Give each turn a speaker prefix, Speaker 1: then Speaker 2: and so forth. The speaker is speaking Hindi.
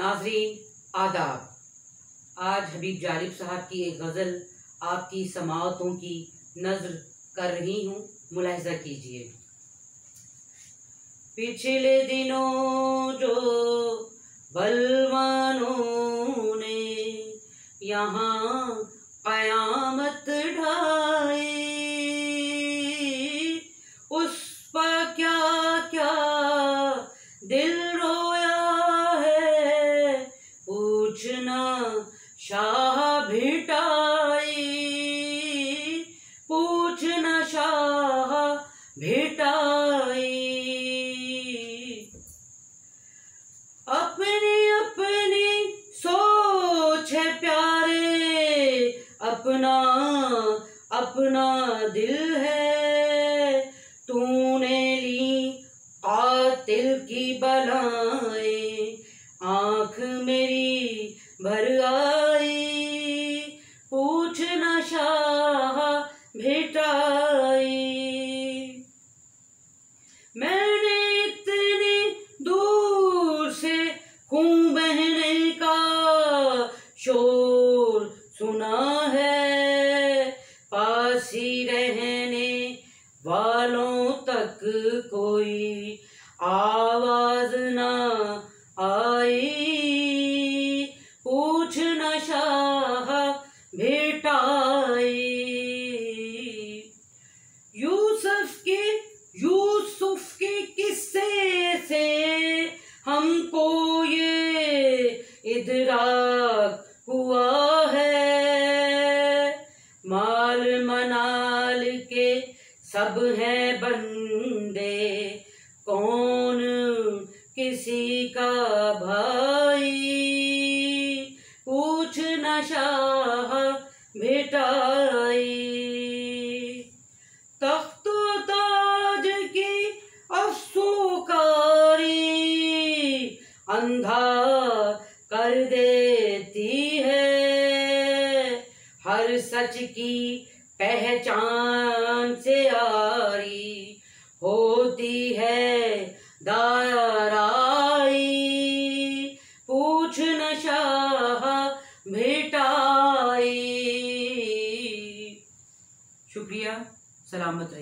Speaker 1: नाज़रीन आदाब। आज हबीब जालिब साहब की एक गज़ल आपकी समाअतों की नज़र कर रही हूँ, मुलाहिज़ा कीजिए। पिछले दिनों जो बलवानों ने यहाँ क़यामत ढाई, उस पर क्या क्या दिल रोया है, पूछना शाह भिटाई, पूछना शाह भिटाई। अपनी अपनी सोच है प्यारे, अपना अपना दिल है, तूने ली कातिल की बलाएं, आँख मेरी भर आई, पूछना शाह भिटाई। मैंने इतनी दूर से खून बहने का शोर सुना है, पास ही रहने वालों तक कोई आवाज ना आई, पूछना शाह भिटाई। यूसुफ के किस्से से हमको ये इदराक हुआ है, माल मनाल के सब हैं बंदे, कौन किसी का भाई, पूछना शाह भिटाई। तख्तो ताज की अफसुकारी अंधा कर देती है, हर सच की पहचान से आरी होती है दायराई, पूछना शाह भिटाई। शुक्रिया, सलामत रहिए।